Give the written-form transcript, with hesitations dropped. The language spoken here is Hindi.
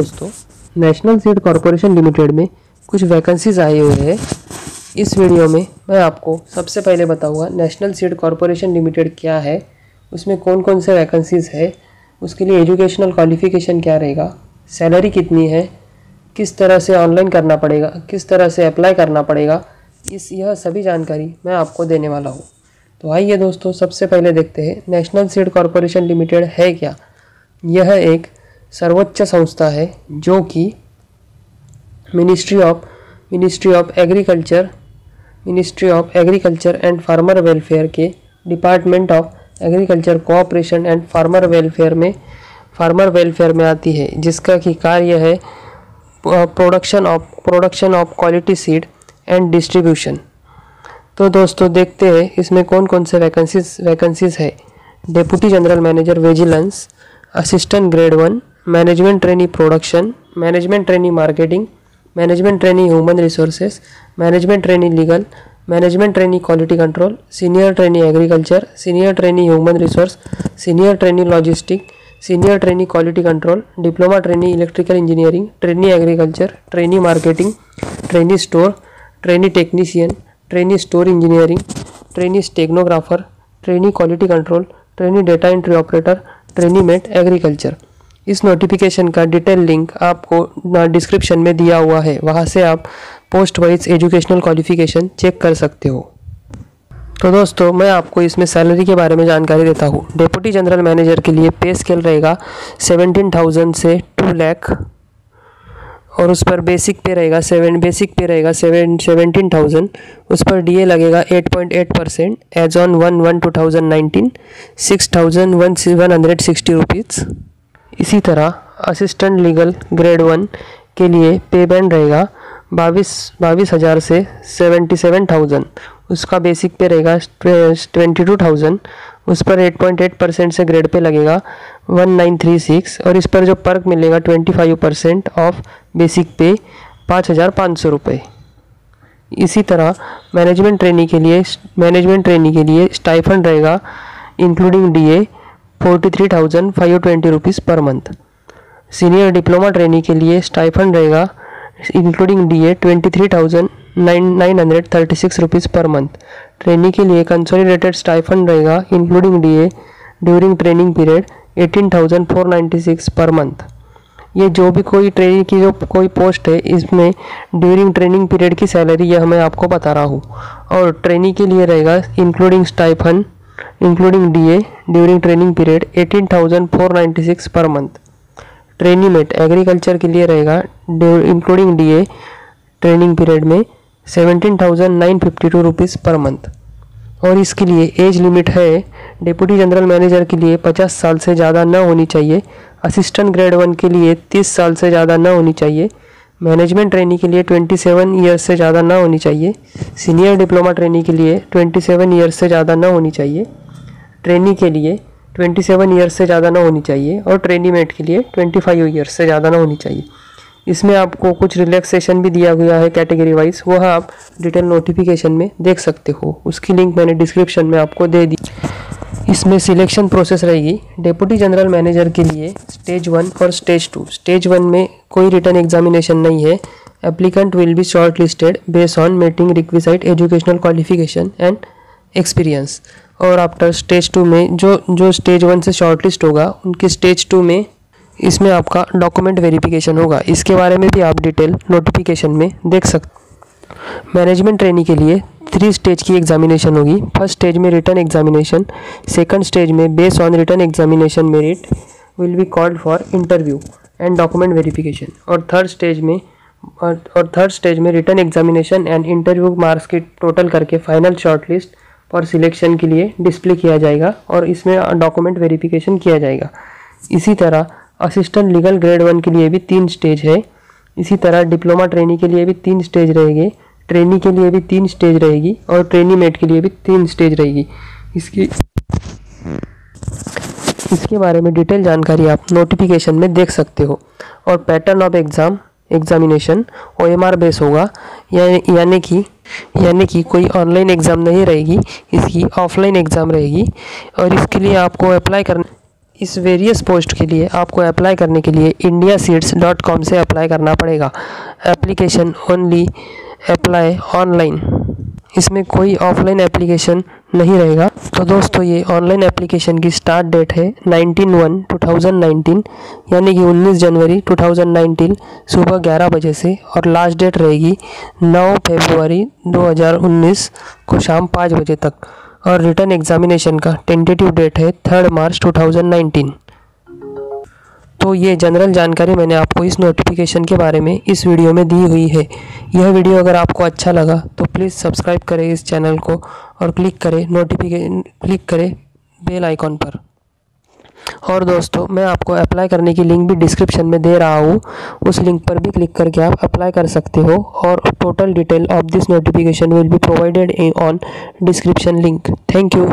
दोस्तों, नेशनल सीड कॉरपोरेशन लिमिटेड में कुछ वैकेंसीज आए हुए हैं। इस वीडियो में मैं आपको सबसे पहले बताऊंगा नेशनल सीड कॉरपोरेशन लिमिटेड क्या है, उसमें कौन कौन से वैकेंसीज है, उसके लिए एजुकेशनल क्वालिफिकेशन क्या रहेगा, सैलरी कितनी है, किस तरह से ऑनलाइन करना पड़ेगा, किस तरह से अप्लाई करना पड़ेगा, यह सभी जानकारी मैं आपको देने वाला हूँ। तो आइए दोस्तों, सबसे पहले देखते हैं नेशनल सीड कॉरपोरेशन लिमिटेड है क्या। यह एक सर्वोच्च संस्था है जो कि ministry of agriculture and farmer welfare के department of agriculture cooperation and farmer welfare में आती है, जिसका कि कार्य है production of quality seed and distribution. तो दोस्तों देखते हैं इसमें कौन कौन से वैकेंसीज है। Deputy general manager vigilance, assistant grade 1, management trainee production, management trainee marketing, management trainee human resources, management trainee legal, management trainee quality control, senior trainee agriculture, senior trainee human resource, senior trainee logistic, senior trainee quality control, diploma trainee electrical engineering, trainee agriculture, trainee marketing, trainee store, trainee technician, trainee store engineering, trainee stenographer, trainee quality control, trainee data entry operator, trainee mate agriculture. इस नोटिफिकेशन का डिटेल लिंक आपको डिस्क्रिप्शन में दिया हुआ है, वहाँ से आप post wise educational qualification check कर सकते हो। तो दोस्तों मैं आपको इसमें सैलरी के बारे में जानकारी देता हूँ। डेप्यूटी जनरल मैनेजर के लिए पे स्केल रहेगा 17,000 से 2 लाख, और उस पर बेसिक पे रहेगा 17,000। उस पर डीए लगेगा 8.8% एज ऑन 1/1/2019 6,160 रुपीज़। इसी तरह असिस्टेंट लीगल ग्रेड 1 के लिए पे बैंड रहेगा 22,000 से 77,000। उसका बेसिक पे रहेगा 22,000। उस पर 8.8% से ग्रेड पे लगेगा 1936, और इस पर जो पर्क मिलेगा 25% ऑफ बेसिक पे 5,500 रुपये। इसी तरह मैनेजमेंट ट्रेनी के लिए स्टाइफंड रहेगा including DA 43,520 rupees per month. Senior diploma trainee के लिए स्टाइफंड रहेगा including DA 23,936 rupees per month. Trainee के लिए कंसोलिडेटेड स्टाइफंड रहेगा including DA during training period 18,496 per month. ये जो भी कोई ट्रेनिंग की जो कोई पोस्ट है, इसमें ड्यूरिंग ट्रेनिंग पीरियड की सैलरी यह मैं आपको बता रहा हूँ। और ट्रेनी के लिए रहेगा including stipend including DA during training period 18,496 per month. Trainee mate agriculture के लिए रहेगा इंक्लूडिंग डीए ट्रेनिंग पीरियड में 17,952 रुपीज़ पर मंथ। और इसके लिए एज लिमिट है, डेप्यूटी जनरल मैनेजर के लिए 50 साल से ज़्यादा न होनी चाहिए, असिस्टेंट ग्रेड 1 के लिए 30 साल से ज़्यादा न होनी चाहिए, मैनेजमेंट ट्रेनी के लिए 27 ईयर्स से ज़्यादा न होनी चाहिए, सीनियर डिप्लोमा ट्रेनी के लिए 27 ईयर्स से ज़्यादा न होनी चाहिए, ट्रेनी के लिए 27 ईयर्स से ज़्यादा न होनी चाहिए, और ट्रेनी मेट के लिए 25 ईयर्स से ज़्यादा न होनी चाहिए। इसमें आपको कुछ रिलैक्सेशन भी दिया गया है कैटेगरी वाइज, वह आप डिटेल नोटिफिकेशन में देख सकते हो। उसकी लिंक मैंने डिस्क्रिप्शन में आपको दे दी। इसमें सिलेक्शन प्रोसेस रहेगी। डेप्यूटी जनरल मैनेजर के लिए स्टेज 1 और स्टेज 2। स्टेज 1 में कोई रिटन एग्जामिनेशन नहीं है। Applicant will be short listed based on meeting requisite educational qualification and experience. और आफ्टर स्टेज 2 में जो स्टेज 1 से शॉर्ट लिस्ट होगा, उनके स्टेज 2 में इसमें आपका डॉक्यूमेंट वेरिफिकेशन होगा। इसके बारे में भी आप डिटेल नोटिफिकेशन में देख सकते। मैनेजमेंट ट्रेनी के लिए 3 स्टेज की एग्जामिनेशन होगी। फर्स्ट स्टेज में रिटन एग्जामिनेशन, सेकंड स्टेज में based on written examination merit will be called for interview and document verification. और थर्ड स्टेज में written examination and interview marks की टोटल करके फाइनल शॉर्टलिस्ट फॉर सिलेक्शन के लिए डिस्प्ले किया जाएगा, और इसमें डॉक्यूमेंट वेरिफिकेशन किया जाएगा। इसी तरह असिस्टेंट लीगल ग्रेड 1 के लिए भी 3 स्टेज है। इसी तरह डिप्लोमा ट्रेनी के लिए भी 3 स्टेज रहेंगे, ट्रेनी के लिए भी 3 स्टेज रहेगी, और ट्रेनी मेट के लिए भी 3 स्टेज रहेगी। इसके बारे में डिटेल जानकारी आप नोटिफिकेशन में देख सकते हो। और pattern of examination OMR base होगा, यानी कि कोई ऑनलाइन एग्ज़ाम नहीं रहेगी, इसकी ऑफलाइन एग्ज़ाम रहेगी। और इसके लिए आपको इस वेरियस पोस्ट के लिए आपको अप्लाई करने के लिए indiaseeds.com से अप्लाई करना पड़ेगा। एप्लीकेशन ओनली अप्लाई ऑनलाइन, इसमें कोई ऑफलाइन एप्लीकेशन नहीं रहेगा। तो दोस्तों ये ऑनलाइन एप्लीकेशन की स्टार्ट डेट है 19/1/2019 यानी कि 19 जनवरी 2019 सुबह 11 बजे से, और लास्ट डेट रहेगी 9 फरवरी 2019 को शाम 5 बजे तक, और रिटन एग्जामिनेशन का टेंटेटिव डेट है 3 मार्च 2019। तो ये जनरल जानकारी मैंने आपको इस नोटिफिकेशन के बारे में इस वीडियो में दी हुई है। यह वीडियो अगर आपको अच्छा लगा तो प्लीज़ सब्सक्राइब करें इस चैनल को और क्लिक करें बेल आइकॉन पर। और दोस्तों मैं आपको अप्लाई करने की लिंक भी डिस्क्रिप्शन में दे रहा हूँ, उस लिंक पर भी क्लिक करके आप अप्लाई कर सकते हो, और total detail of this notification will be provided on description link. Thank you.